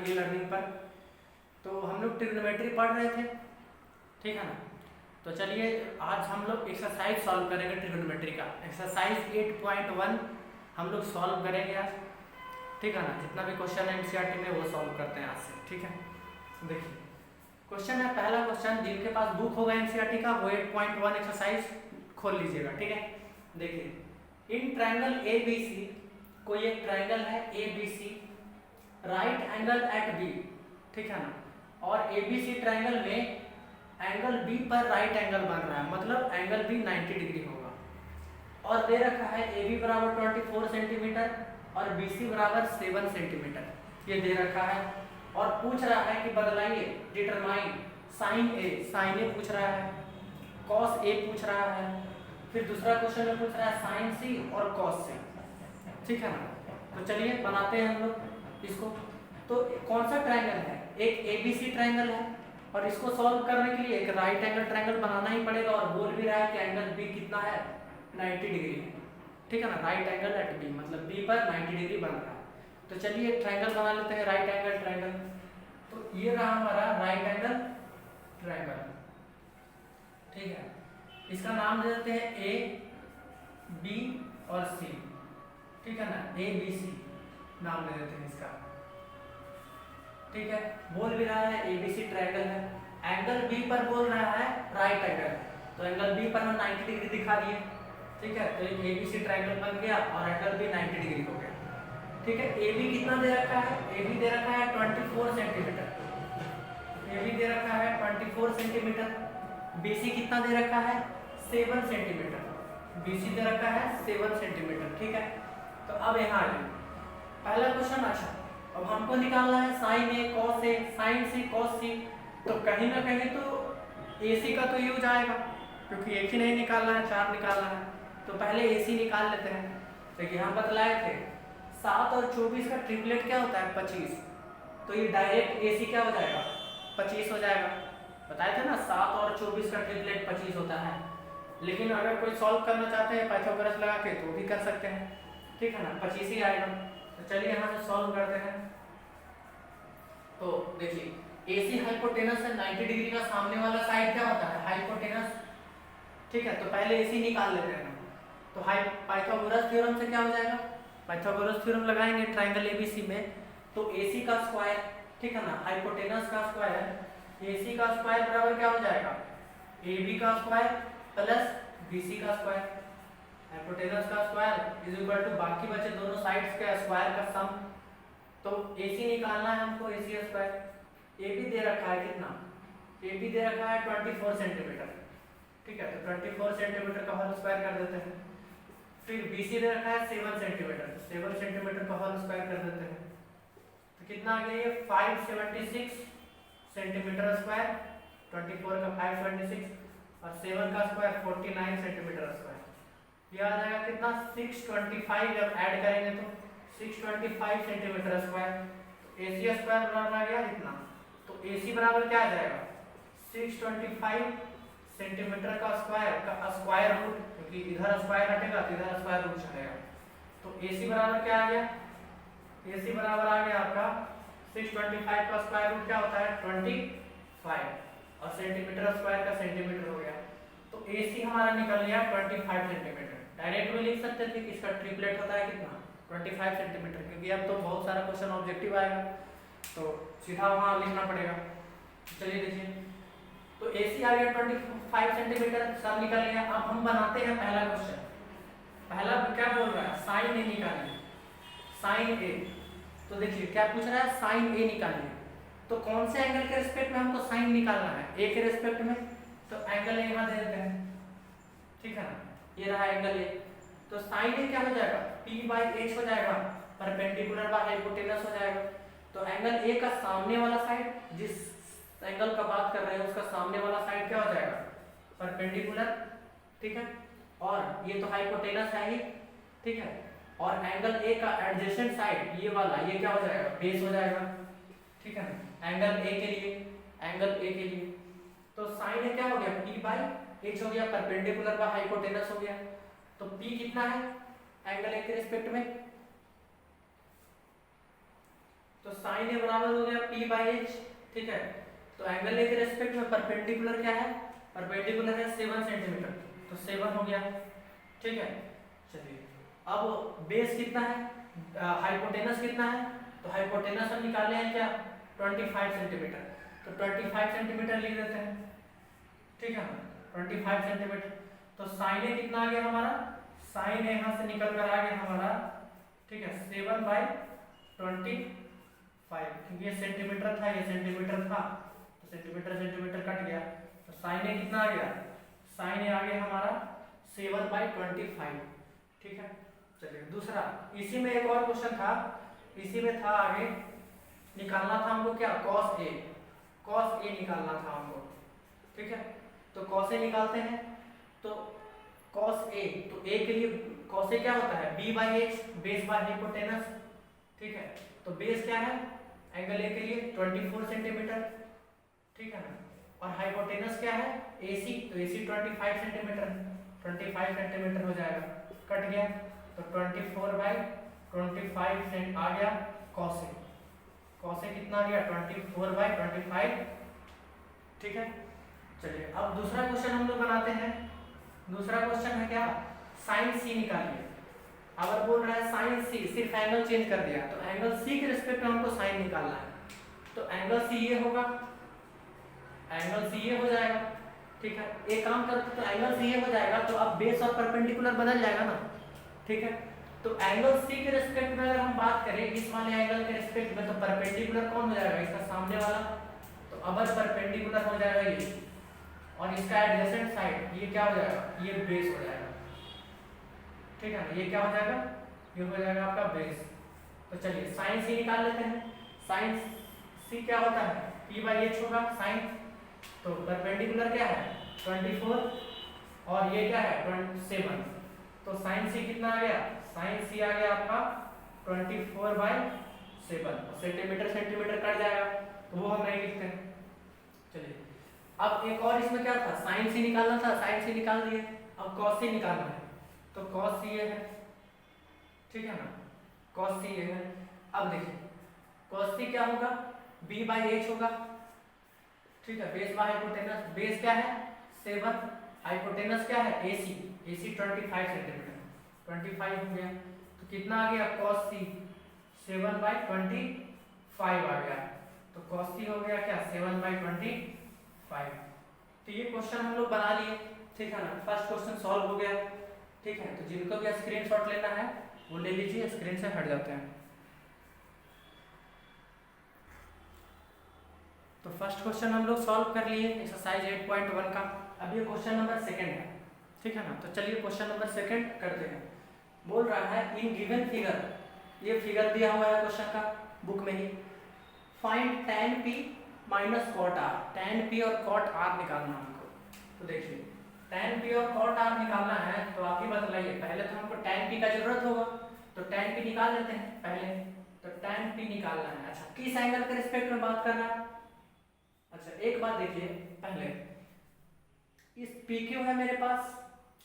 E learning पर। तो हम लोग ट्रिग्नोमेट्री पढ़ रहे थे, ठीक है ना। तो चलिए आज हम लोग एक्सरसाइज सॉल्व करेंगे ट्रिग्नोमेट्री का। एक्सरसाइज 8.1 हम लोग सॉल्व करेंगे आज, ठीक है ना। जितना भी क्वेश्चन है एनसीईआरटी में वो सॉल्व करते हैं आज से, ठीक है। देखिए क्वेश्चन है, पहला क्वेश्चन, जिनके पास बुक होगा एनसीईआरटी का वो 8.1 एक्सरसाइज खोल लीजिएगा, ठीक है। देखिए इन ट्रायंगल ए बी सी, कोई एक ट्रायंगल है A B C, right angle at B, ठीक है ना। और ए बी सी ट्रायंगल में एंगल बी पर राइट एंगल बन रहा है, मतलब एंगल बी 90 डिग्री होगा। और दे रखा है ए बी बराबर 24 सेंटीमीटर और बी सी बराबर 7 सेंटीमीटर, ये दे रखा है। और पूछ रहा है कि बदलाइए, डिटरमाइन साइन ए पूछ रहा है, कॉस ए पूछ रहा है, फिर दूसरा क्वेश्चन में पूछ रहा है साइन सी और कॉस सी, ठीक है ना। तो चलिए बनाते हैं हम लोग इसको। तो कौन सा ट्रायंगल है, एक ए बी सी ट्रायंगल है, और इसको सॉल्व करने के लिए एक राइट एंगल ट्रायंगल बनाना ही पड़ेगा। और बोल भी रहा है कि एंगल बी कितना है, 90 डिग्री है, ठीक है ना। राइट एंगल एट बी मतलब बी पर 90 डिग्री बन रहा है। तो चलिए ट्रायंगल बना लेते हैं, राइट एंगल ट्रायंगल। तो ये रहा हमारा राइट एंगल ट्रायंगल, ठीक है। इसका नाम दे देते हैं ए बी और सी, ठीक है ना, ए बी सी नाम दे देते हैं इसका, ठीक है। बोल भी रहा है ए बी सी ट्रायंगल है, एंगल बी पर बोल रहा है राइट एंगल, तो एंगल बी पर हम 90 डिग्री दिखा दिए, ठीक है। तो ए बी सी ट्रायंगल बन गया और एंगल भी 90 डिग्री हो गया, ठीक है। ए बी कितना दे रखा है, ए बी दे रखा है 24 सेंटीमीटर, ए बी दे रखा है 24 सेंटीमीटर। बी सी कितना दे रखा है, 7 सेंटीमीटर, बी सी दे रखा है 7 सेंटीमीटर, ठीक है। तो अब यहाँ आ जाए पहला क्वेश्चन। अच्छा अब हमको निकालना है sign A cos A, sign C cos सी। तो कहीं ना कहीं तो ए सी का तो यूज आएगा, क्योंकि एक ही नहीं निकालना है, 4 निकालना है। तो पहले ए सी निकाल लेते हैं। देखिए हम बतलाए थे 7 और 24 का ट्रिपलेट क्या होता है, 25। तो ये डायरेक्ट ए सी क्या हो जाएगा, 25 हो जाएगा। बताए थे ना 7 और 24 का ट्रिपलेट 25 होता है। लेकिन अगर कोई सॉल्व करना चाहते हैं पाइथागोरस लगा के तो भी कर सकते हैं, ठीक है ना, 25 ही आएगा। तो चलिए यहाँ से सॉल्व करते हैं। तो देखिए AC हाइपोटेनस है 90 डिग्री का, सामने वाला साइड क्या होता है, हाइपोटेनस, ठीक है। तो पहले AC निकाल लेते हैं हम। तो पाइथागोरस थ्योरम से क्या हो जाएगा, पाइथागोरस थ्योरम लगाएंगे ट्रायंगल ABC में। तो AC का स्क्वायर, ठीक है ना, हाइपोटेनस का स्क्वायर, AC का स्क्वायर बराबर क्या हो जाएगा, AB का स्क्वायर प्लस BC का स्क्वायर। हाइपोटेनस का स्क्वायर इज इक्वल टू बाकी बचे दोनों साइड्स के स्क्वायर का सम। तो AC निकालना है हमको, AC स्क्वायर। AB दे रखा है कितना, AB दे रखा है 24 सेंटीमीटर, ठीक है। तो 24 सेंटीमीटर का होल स्क्वायर कर देते हैं। फिर BC दे रखा है 7 सेंटीमीटर, 7 सेंटीमीटर का होल स्क्वायर कर देते हैं। तो कितना आ गया ये 576 सेंटीमीटर स्क्वायर, 24 का 576 और 7 का स्क्वायर 49 सेंटीमीटर स्क्वायर। ये आ जाएगा कितना 625, जब ऐड करेंगे तो 625 सेंटीमीटर स्क्वायर। तो AC स्क्वायर बराबर आ गया इतना। तो AC बराबर क्या आ जाएगा, 625 सेंटीमीटर का स्क्वायर रूट, क्योंकि इधर स्क्वायर हटेगा तो इधर स्क्वायर रूट चलेगा। तो AC बराबर क्या आ गया, AC बराबर आ गया आपका 625 का स्क्वायर रूट क्या होता है 25, और सेंटीमीटर स्क्वायर का सेंटीमीटर हो गया। तो AC हमारा निकल गया 25 सेंटीमीटर। डायरेक्ट में लिख सकते थे कि इसका ट्रिपलेट होता है कितना, 25 सेंटीमीटर, क्योंकि अब तो बहुत सारा क्वेश्चन ऑब्जेक्टिव आएगा तो सीधा वहाँ लिखना पड़ेगा। चलिए देखिए, तो AC आ गया 25 सेंटीमीटर, सब निकल गया। अब हम बनाते हैं पहला क्वेश्चन। पहला क्या बोल रहा है, साइन ए निकालिए, साइन ए। तो देखिए क्या पूछ रहा है, साइन ए निकालिए। तो कौन से एंगल के रिस्पेक्ट में हमको साइन निकालना है, ए के रिस्पेक्ट में। तो एंगल ए यहाँ दे देते हैं, ठीक है ना, ये रहा एंगल ए। तो साइन ए क्या हो जाएगा, P/H हो जाएगा, परपेंडिकुलर बाय हाइपोटेनस हो जाएगा। तो एंगल ए का सामने वाला साइड, जिस एंगल का बात कर रहे हैं उसका सामने वाला साइड क्या हो जाएगा, परपेंडिकुलर, ठीक है। और ये तो हाइपोटेनस है ही, ठीक है। और एंगल ए का एडजेसेंट साइड ये वाला, ये क्या हो जाएगा, बेस हो जाएगा, ठीक है ना, एंगल ए के लिए, एंगल ए के लिए। तो साइन ए क्या हो गया, P/H हो गया, परपेंडिकुलर बाय हाइपोटेनस हो गया। तो P कितना है एंगल ए के रिस्पेक्ट में, तो साइन ए बराबर हो गया पी बाई एच, ठीक है। तो एंगल ए के रेस्पेक्ट में परपेंडिकुलर क्या है, परपेंडिकुलर है 7 सेंटीमीटर, तो 7 हो गया, ठीक है। चलिए अब बेस कितना है, हाइपोटेनस कितना है, तो हाइपोटेनस हम निकाले हैं क्या 25 सेंटीमीटर, तो 25 सेंटीमीटर लिख देते हैं, ठीक है, 25 सेंटीमीटर। तो साइन ए कितना आ गया हमारा, साइन ए यहाँ से निकल कर आ गया हमारा, ठीक है, 7/25, क्योंकि ये सेंटीमीटर था, ये सेंटीमीटर था, तो सेंटीमीटर सेंटीमीटर कट गया, तो साइन ए कितना आ गया, साइन ए आ गया हमारा 7/25, ठीक है। चलिए दूसरा, इसी में एक और क्वेश्चन था, इसी में था आगे, निकालना था हमको क्या, कॉस ए, कॉस ए निकालना था हमको, ठीक है। तो कॉस ए निकालते हैं, तो कॉस ए, तो ए के लिए कॉस ए क्या होता है, B by H, base by hypotenuse, ठीक है। तो बेस क्या है एंगल ए के लिए 24 सेंटीमीटर, ठीक है ना, और हाइपोटेनस क्या है AC, तो AC 25 सेंटीमीटर, 25 सेंटीमीटर हो जाएगा, कट गया, तो 24/25 सेंट आ गया कॉस ए, कॉस ए कितना आ गया 24/25, ठीक है। चलिए अब दूसरा क्वेश्चन हम लोग बनाते हैं, दूसरा क्वेश्चन है क्या, साइन सी निकालिए। अगर बोल रहा है साइन सी, सिर्फ एंगल चेंज कर दिया, तो एंगल सी के रिस्पेक्ट में हमको साइन निकालना है, तो एंगल सी ये होगा, एंगल सी ये हो जाएगा, ठीक है। एक काम करते तो एंगल सी ये हो जाएगा, तो अब बेस और परपेंडिकुलर बदल जाएगा ना, ठीक है। तो एंगल सी के रिस्पेक्ट में अगर हम बात करें, इस वाले एंगल के रिस्पेक्ट में, तो परपेंडिकुलर कौन हो जाएगा, इसका सामने वाला, तो अबर परपेंडिकुलर हो जाएगा ये, और इसका एडजेसेंट साइड ये क्या हो जाएगा, ये बेस हो जाएगा, ठीक है ना, ये क्या हो जाएगा, ये हो जाएगा आपका बेस। तो चलिए साइन सी निकाल लेते हैं, साइन सी क्या होता है, पी बाई एच होगा साइन, तो परपेंडिकुलर क्या है 24 और ये क्या है 27, तो साइन सी कितना आ गया, साइन सी आ गया आपका 24/7, सेंटीमीटर सेंटीमीटर कट जाएगा, तो वो हम नहीं लिखते हैं। चलिए अब एक और इसमें क्या था, साइन सी निकालना था, साइन सी निकाल दिए, अब कॉस सी निकालना है, तो कॉस सी ये है, ठीक है ना, कॉस सी ये है। अब देखिए कॉस सी क्या होगा, बी बाई एच होगा, ठीक है, बेस बाय हाइपोटेनस, बेस क्या है 7, हाइपोटेनस क्या है AC, AC 25 सेंटीमीटर, 25 हो गया, तो कितना आ गया कॉस सी 7/25 आ गया, तो कॉस सी हो गया क्या 7/25। तो ये क्वेश्चन हम लोग बना लिए, ठीक है ना, फर्स्ट क्वेश्चन सॉल्व हो गया, ठीक है। तो जिनको भी स्क्रीनशॉट लेना है वो ले लीजिए, स्क्रीन से हट जाते हैं। तो फर्स्ट क्वेश्चन हम लोग सॉल्व कर लिए एक्सरसाइज 8.1 का। अब ये क्वेश्चन नंबर सेकंड है, ठीक है ना, तो चलिए क्वेश्चन नंबर सेकंड करते हैं। बोल रहा है इन गिवन फिगर, ये फिगर दिया हुआ है क्वेश्चन का बुक में ही, find tan p minus cot r, tan p और cot r निकालना हमको। तो देखिए tan p और cot r निकालना है, तो आप ही बतलाइए, पहले तो हमको tan p का जरूरत होगा, तो tan p निकाल लेते हैं पहले, तो tan p निकालना है। अच्छा किस एंगल के रिस्पेक्ट में बात कर रहा है, अच्छा एक बात देखिए पहले, इस PQ है मेरे पास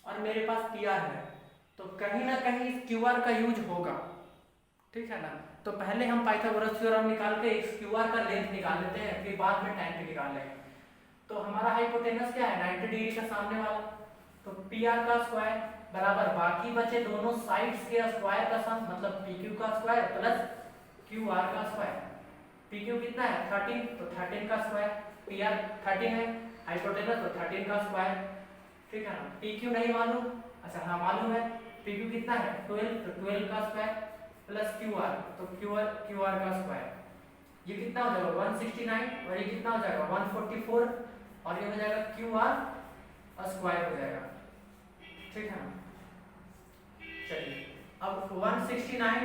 और मेरे पास PR है, तो कहीं ना कहीं इस QR का यूज होगा, ठीक है ना। तो पहले हम पाइथागोरस थ्योरम निकाल के इस QR का लेंथ निकाल लेते हैं, फिर बाद में tan p निकाल लेंगे। तो हमारा हाइपोटेनस क्या है 90 डिग्री का सामने वाला, तो PR का स्क्वायर बराबर बाकी बचे दोनों साइड्स के स्क्वायर का सम, मतलब PQ का स्क्वायर प्लस QR का स्क्वायर। PQ कितना है 13, तो 13 का स्क्वायर, PR 13 है, हाइपोटेनस तो 13 का स्क्वायर, ठीक है ना। PQ नहीं मालूम, अच्छा हाँ मालूम है, PQ कितना है 12, तो 12 का स्क्वायर प्लस QR, तो QR का स्क्वायर, ये कितना हो जाएगा 169, और ये कितना हो जाएगा 144, और ये हो जाएगा QR स्क्वायर हो जाएगा, ठीक है ना। चलिए अब 169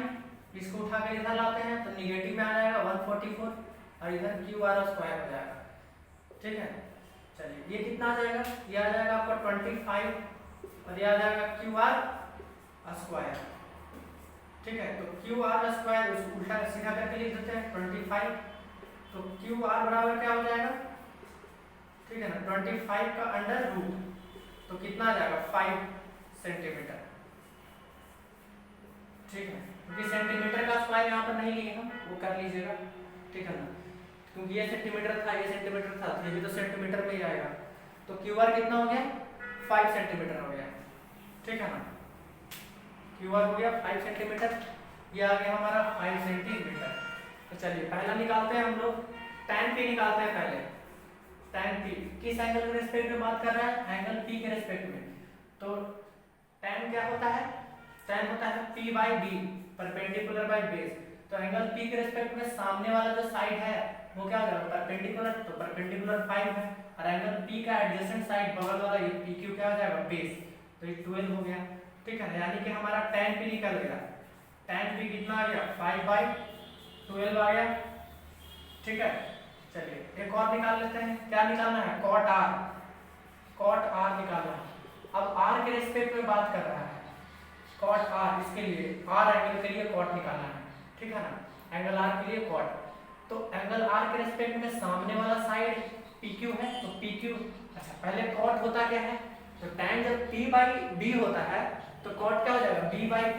इसको उठा कर इधर लाते हैं, तो निगेटिव में आ जाएगा 144, और इधर QR स्क्वायर हो जाएगा, ठीक है। चलिए ये कितना आ जाएगा, ये आ जाएगा आपका 25, और ये आ जाएगा QR स्क्वायर, ठीक है। तो QR स्क्वायर उसको उल्टा सीधा करके लिख देते हैं 25, तो QR बराबर क्या हो जाएगा, ठीक है ना, 25 का अंडर रूट, तो कितना आ जाएगा 5 सेंटीमीटर, ठीक है। क्योंकि सेंटीमीटर का स्क्वायर यहाँ पर नहीं लिए हम, वो कर लीजिएगा, ठीक है ना, क्योंकि ये सेंटीमीटर था, ये सेंटीमीटर था, तो ये भी तो सेंटीमीटर में ही आएगा। तो क्यू आर कितना हो गया, 5 सेंटीमीटर हो गया, ठीक है ना, क्यू आर हो गया 5 सेंटीमीटर, ये आ गया हमारा 5 सेंटीमीटर। तो चलिए पहला निकालते हैं हम लोग, tan p निकालते हैं पहले। tan p किस एंगल के रेस्पेक्ट में बात कर रहा है, एंगल p के रेस्पेक्ट में। तो tan क्या होता है, tan होता है p by b, perpendicular by base. तो एंगल p के रेस्पेक्ट में सामने वाला जो साइड है वो क्या हो जाएगा, परपेंडिकुलर, तो परपेंडिकुलर 5 है, और एंगल p का एडजेसेंट साइड बगल वाला ये pq क्या हो जाएगा, बेस, तो ये 12 हो गया, ठीक है ना, यानी कि हमारा tan p निकल गया, tan p कितना आ गया, 5/12 आ गया, ठीक है। चलिए एक और निकाल लेते हैं, क्या निकालना है, cot r, cot r निकालना है। अब r के रेस्पेक्ट में बात कर रहा है, cot r, इसके लिए r एंगल के लिए cot निकालना है, ठीक है ना, एंगल r के लिए cot। तो एंगल r के रेस्पेक्ट में सामने वाला साइड pq है, तो pq, अच्छा पहले cot होता क्या है, तो tan जब p बाई b होता है तो cot क्या हो जाएगा, b बाई p,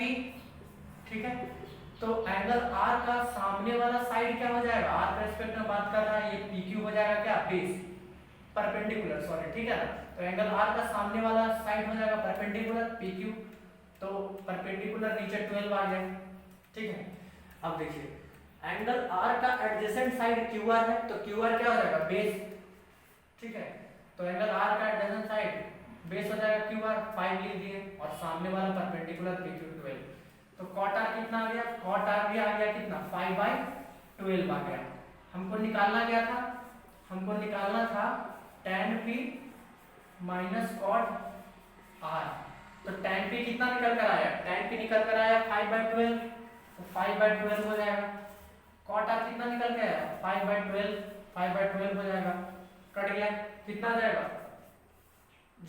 ठीक है। तो एंगल r का सामने वाला साइड क्या हो जाएगा, r के रेस्पेक्ट में बात कर रहा है, ये pq हो जाएगा क्या, बेस, परपेंडिकुलर, सॉरी, ठीक है ना। तो एंगल r का सामने वाला साइड हो जाएगा परपेंडिकुलर pq, तो परपेंडिकुलर नीचे 12 आ गया, ठीक है। अब देखिए एंगल r का एडजेसेंट साइड qr है, तो qr क्या हो जाएगा, बेस, ठीक है। तो एंगल r का एडजेसेंट साइड बेस हो जाएगा qr, 5 लिख दिए, और सामने वाला परपेंडिकुलर pq 12। तो cot r कितना आ गया, cot r भी आ गया कितना, 5/12 आ गया। हमको निकालना क्या था, हमको निकालना था tan p minus cot r। तो tan p कितना निकल कर आया, tan p निकल कर आया 5/12, तो 5/12 हो जाएगा। cot r कितना निकल के आया, 5/12, 5/12 हो जाएगा, कट गया, कितना आ जाएगा,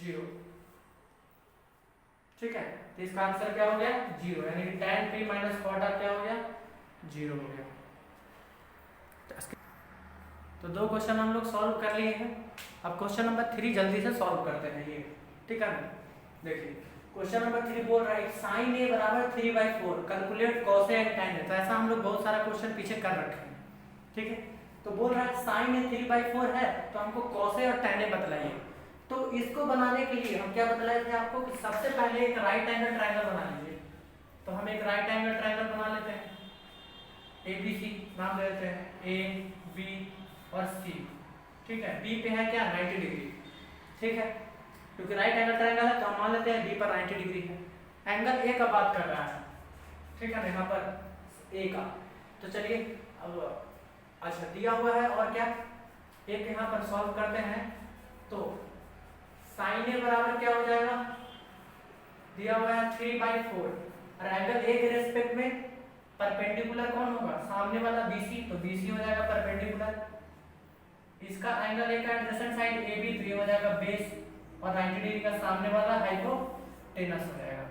0, ठीक है। तो इसका आंसर क्या हो गया, 0, यानी कि tan p minus cot r क्या हो गया, 0 हो गया। तो 2 क्वेश्चन हम लोग सॉल्व कर लिए हैं। अब क्वेश्चन नंबर 3 जल्दी से सॉल्व करते हैं ये, ठीक है ना। देखिए क्वेश्चन नंबर 3 बोल रहा है sin a बराबर 3/4, calculate cos a and tan a। तो ऐसा हम लोग बहुत सारा क्वेश्चन पीछे कर रखे हैं, ठीक है। तो बोल रहा है sin a 3/4 है, तो हमको cos a और tan a बतलाइए। तो इसको बनाने के लिए हम क्या बतलाए थे आपको कि सबसे पहले एक राइट एंगल ट्रायंगल बना लीजिए। तो हम एक राइट एंगल ट्रायंगल बना लेते हैं, ABC नाम दे देते हैं, A B और C, ठीक है। B पे है क्या, 90 डिग्री, ठीक है, क्योंकि राइट एंगल ट्रायंगल है तो हम मान लेते हैं B पर 90 डिग्री है। एंगल A का बात कर रहा है, ठीक है ना, यहाँ पर A का। तो चलिए अब अच्छा दिया हुआ है, और क्या एक यहाँ पर सॉल्व करते हैं। तो sin A बराबर क्या हो जाएगा, दिया हुआ है 3/4, और एंगल A के रेस्पेक्ट में परपेंडिकुलर कौन होगा, सामने वाला BC, तो BC हो जाएगा परपेंडिकुलर। इसका एंगल A का एडजेसेंट साइड AB, तो ये हो जाएगा बेस, और 90 डिग्री का सामने वाला हाइपोटेनस हो जाएगा,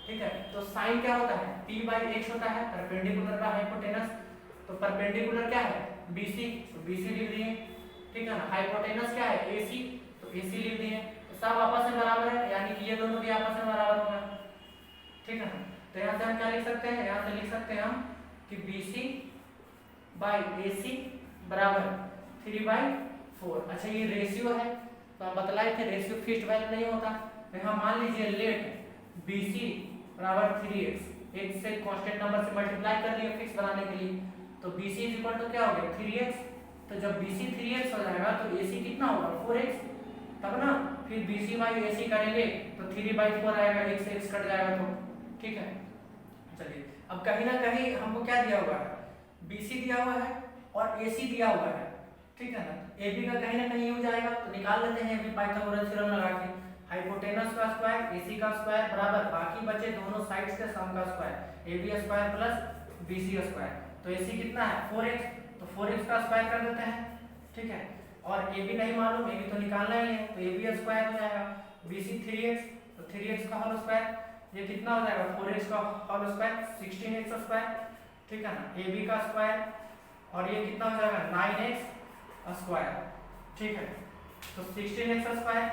ठीक है। तो sin क्या होता है, P/x होता है, परपेंडिकुलर का हाइपोटेनस। तो परपेंडिकुलर क्या है, BC, तो BC लिख दिए, ठीक है ना। हाइपोटेनस क्या है, AC, तो AC लिख दिए। सब आपस में बराबर है, यानी कि ये दोनों भी आपस में बराबर होगा, ठीक है ना। तो यहाँ से हम क्या लिख सकते हैं, यहाँ से लिख सकते हैं हम कि BC/AC बराबर 3/4। अच्छा ये रेशियो है, तो हम बतलाए थे रेशियो फिक्स्ड वैल्यू नहीं होता। तो यहाँ मान लीजिए लेट BC बराबर 3x, x से कांस्टेंट नंबर से मल्टीप्लाई कर लिया फिक्स बनाने के लिए, तो BC इक्वल टू क्या हो गया, 3x। तो जब BC 3x हो जाएगा तो AC कितना होगा, 4x, तब ना फिर BC/AC करेंगे तो 3/4 आएगा, x से x कट जाएगा, तो ठीक है। चलिए अब कहीं ना कहीं हमको क्या दिया हुआ है, BC दिया हुआ है और AC दिया हुआ है, ठीक है ना। AB का कहीं ना कहीं यूज आएगा, तो निकाल लेते हैं अभी पाइथागोरस थ्योरम लगा के। हाइपोटेनस का स्क्वायर AC का स्क्वायर बराबर बाकी बचे दोनों साइड्स के सम का square, AB square plus BC square. तो AC कितना है, 4x, तो 4x का स्क्वायर कर देते हैं, ठीक है। और AB नहीं मालूम, AB तो निकालना ही है, तो AB स्क्वायर हो जाएगा, BC 3x, तो 3x का होल स्क्वायर, ये कितना हो जाएगा, 4x का होल स्क्वायर, 16x स्क्वायर, ठीक है ना। AB का स्क्वायर, और ये कितना हो जाएगा, 9x स्क्वायर, ठीक है। तो 16x स्क्वायर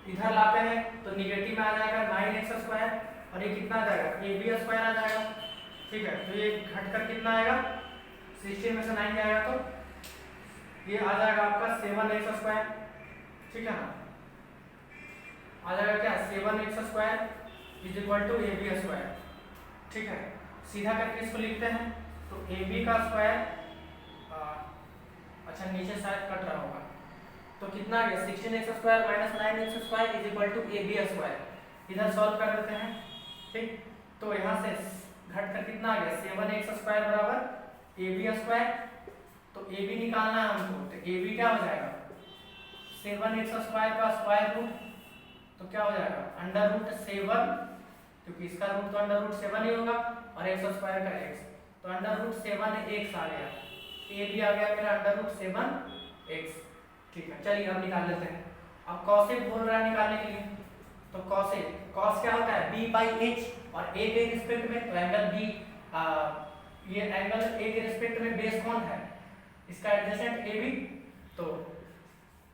इधर लाते हैं तो निगेटिव में आ जाएगा 9x स्क्वायर, और ये कितना आ जाएगा, AB स्क्वायर आ जाएगा, ठीक है, तो ये घटकर कितना आएगा, 16 में से 9 जाएगा तो ये आ जाएगा आपका 7x²। ठीक है ना, आ जाएगा क्या 7x² is equal to AB²। ठीक है, सीधा करके इसको लिखते हैं तो AB का स्क्वायर, अच्छा नीचे शायद कट रहा होगा, तो कितना आ गया 16x² minus 9x² is equal to AB²। इधर सॉल्व कर देते हैं। ठीक, तो यहाँ से घट कर कितना आ गया 7x² बराबर AB²। तो AB निकालना है हमको, तो AB क्या हो जाएगा 7x² का स्क्वायर रूट, तो क्या हो जाएगा √7, क्योंकि इसका रूट तो √7 ही होगा और x² का x, तो √7x आ गया। ये भी आ गया मेरा √7x। ठीक है, चलिए अब निकाल लेते हैं। अब कॉसेक बोल रहा है निकालने के लिए, तो कॉसेक, कॉस क्या होता है b/h और a के रिस्पेक्ट में, तो एंगल b, ये एंगल a के रिस्पेक्ट में बेस कौन है, इसका एडजेसेंट AB, तो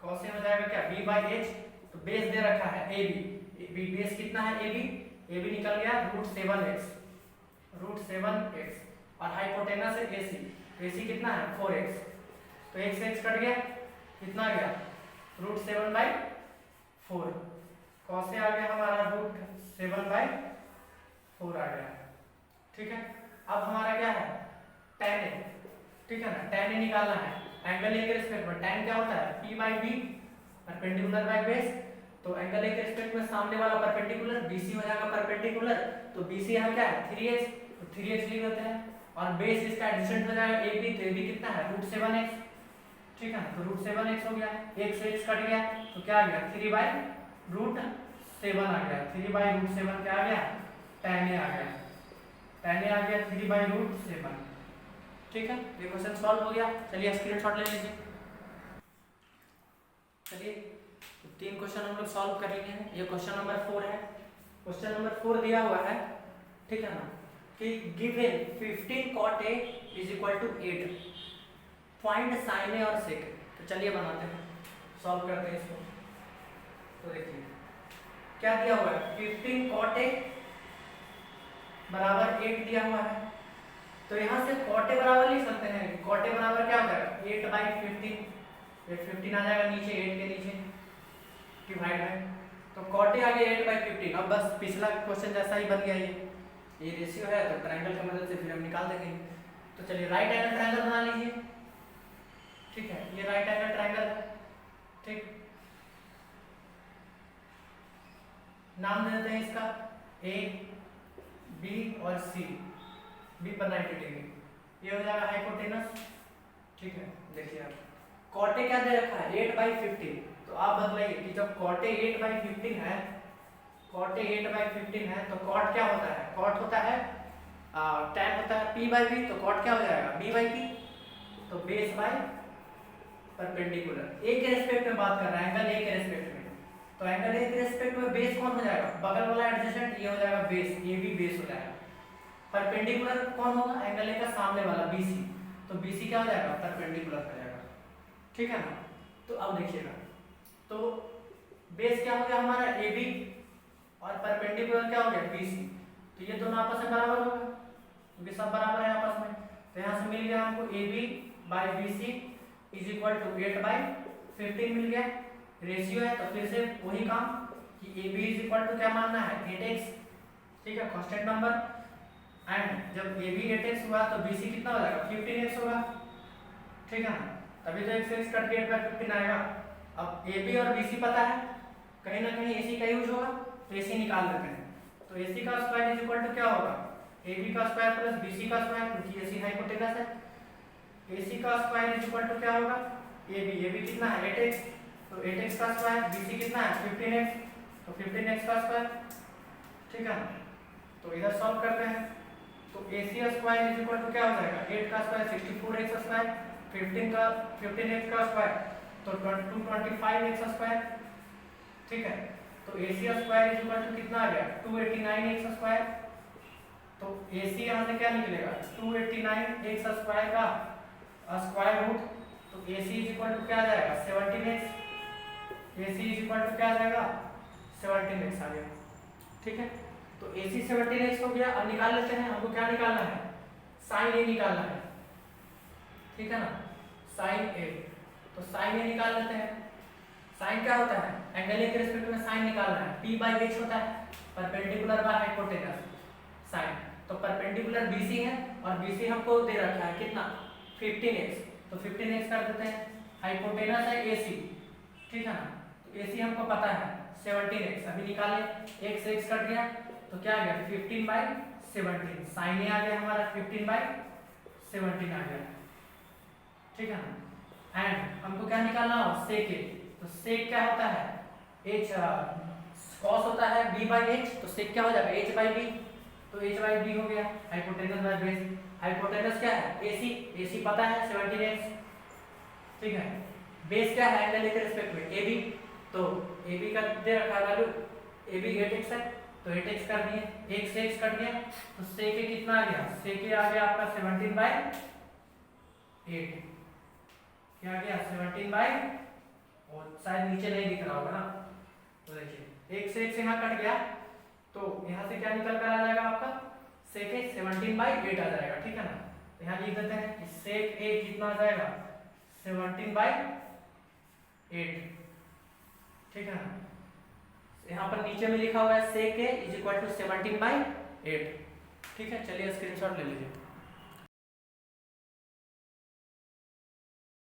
कॉसेक हो जाएगा क्या b/h, तो बेस दे रखा है AB, बेस कितना है AB निकल गया √7x और हाइपोटेनस है AC कितना है 4x, तो x कट गया, कितना आ गया √7/4, कॉस से आ गया हमारा √7/4 आ गया। ठीक है, अब हमारा क्या है tan A। ठीक है ना, tan A निकालना है एंगल A के रिस्पेक्ट में। tan क्या होता है P/B परपेंडिकुलर बाय बेस, तो एंगल A के रिस्पेक्ट में सामने वाला परपेंडिकुलर BC हो जाएगा परपेंडिकुलर, तो BC यहाँ क्या है 3x, तो 3x लिख देते हैं, और बेस इसका एडजेसेंट हो जाएगा AB, तो AB कितना है √7x। ठीक है, तो √7x हो गया, x कट गया, तो क्या आ गया 3/√7 आ गया, 3/√7 क्या आ गया tan A आ गया, tan A आ गया 3/√7। ठीक है, ये क्वेश्चन सॉल्व हो गया। चलिए स्क्रीनशॉट ले लीजिए। चलिए, तो 3 क्वेश्चन हम लोग सॉल्व कर लिए हैं। ये क्वेश्चन नंबर 4 है। क्वेश्चन नंबर 4 दिया हुआ है, ठीक है ना, कि given 15 cot A is equal to 8, find sin A और sec। तो चलिए बनाते हैं, सॉल्व करते हैं इसको। तो देखिए क्या दिया हुआ है, 15 cot A बराबर 8 दिया हुआ है, तो यहाँ से cot A बराबर लिख सकते हैं। cot A बराबर क्या होता है 8/15, 15 आ जाएगा नीचे 8 के नीचे डिवाइड है, तो cot A आ गया 8/15। अब बस पिछला क्वेश्चन जैसा ही बन गया, ये रेशियो है, तो ट्रायंगल की मदद से फिर हम निकाल देंगे। तो चलिए राइट एंगल ट्रायंगल बना लीजिए। ठीक है, ये राइट एंगल ट्रायंगल है। ठीक, नाम दे देते हैं इसका A, B और C, B पर 90 डिग्री, ये हो जाएगा हाइपोटेनस। ठीक है, देखिए आप cot A क्या दे रखा है 8/15, तो आप बदलाइए कि जब cot A 8/15 है, cot A 8/15 है, तो cot क्या होता है, cot होता है tan होता है P/B, तो cot क्या हो जाएगा B/P, तो बेस बाय परपेंडिकुलर। A के रिस्पेक्ट में बात कर रहा है, एंगल A के रिस्पेक्ट में, तो एंगल A के रिस्पेक्ट में बेस कौन हो जाएगा, बगल वाला एडजेसेंट, ये हो जाएगा बेस, AB बेस हो जाएगा। परपेंडिकुलर कौन होगा, एंगल A का सामने वाला BC, तो BC क्या हो जाएगा परपेंडिकुलर हो जाएगा। ठीक है ना, तो अब देखिएगा, तो बेस क्या हो गया हमारा AB और परपेंडिकुलर क्या हो गया BC, तो ये दोनों आपस में बराबर होगा क्योंकि सब बराबर है आपस में। तो यहाँ से मिल गया हमको AB/BC इज इक्वल टू 8/15 मिल गया। रेशियो है, तो फिर से वही काम कि AB इज इक्वल टू क्या मानना है 8x। ठीक है, कांस्टेंट नंबर, एंड जब AB 8x हुआ तो BC कितना हो जाएगा 15x होगा। ठीक है ना, तभी तो x कट के 8/15 आएगा। अब AB और BC पता है, कहीं ना कहीं AC का यूज होगा, तो AC निकाल लेते हैं। तो AC का स्क्वायर इज इक्वल टू क्या होगा AB का स्क्वायर प्लस BC का स्क्वायर, क्योंकि AC हाइपोटेनस है। AC का स्क्वायर इज इक्वल टू क्या होगा AB कितना है 8x, तो 8x का स्क्वायर, BC कितना है 15x, तो 15x का स्क्वायर। ठीक है ना, तो इधर सॉल्व करते हैं, तो AC square is equal to क्या हो जाएगा 8 का स्क्वायर 64x स्क्वायर, 15x का स्क्वायर तो 225x स्क्वायर। ठीक है, तो AC square is equal to कितना आ गया 289x स्क्वायर, तो AC यहाँ से क्या निकलेगा 289x स्क्वायर का स्क्वायर रूट, तो AC इज इक्वल टू क्या आ जाएगा 17x, AC is equal to क्या आ जाएगा 17x आ गया। ठीक है, तो AC 17x हो गया। अब निकाल लेते हैं, हमको क्या निकालना है, साइन ए निकालना है, ठीक है ना, साइन ए। तो साइन ए निकाल लेते हैं। साइन क्या होता है, एंगल ए के रिस्पेक्ट में साइन निकालना है, p बाई h होता है, परपेंडिकुलर बाय हाइपोटेनस साइन। तो परपेंडिकुलर BC है और BC हमको दे रखा है कितना, 15x, तो 15x कर देते हैं। हाइपोटेनस है AC, ठीक है ना, तो AC हमको पता है 17x, अभी निकालें, x से x कट गया तो क्या आ गया 15/17, साइन ए आ गया हमारा 15/17 आ गया, ठीक है ना। एंड हमको क्या निकालना हो, सेक ए, तो सेक क्या होता है, h cos होता है b बाई h, तो सेक क्या हो जाएगा h बाई b, तो h बाई b हो गया, हाइपोटेनस बाय बेस। हाइपोटेनस क्या है AC पता है 17x, ठीक है। बेस क्या है, एंगल के रिस्पेक्ट में AB, तो AB का दे रखा है वैल्यू, AB 8x है, तो 8x कर दिए, 1 से x कट गया तो सेक ए कितना आ गया, सेक ए आ गया आपका 17/8, क्या आ गया 17/, और शायद नीचे नहीं दिख रहा होगा ना, तो देखिए 1 से x यहाँ कट गया तो यहाँ से क्या निकल कर आ जाएगा आपका, सेक ए 17/8 आ जाएगा, ठीक है ना। तो यहाँ लिख देते हैं कि सेक ए कितना आ जाएगा 17/8, ठीक है ना। यहाँ पर नीचे में लिखा हुआ है सेक ए इज इक्वल टू 17/8, ठीक है। चलिए स्क्रीनशॉट ले लीजिए।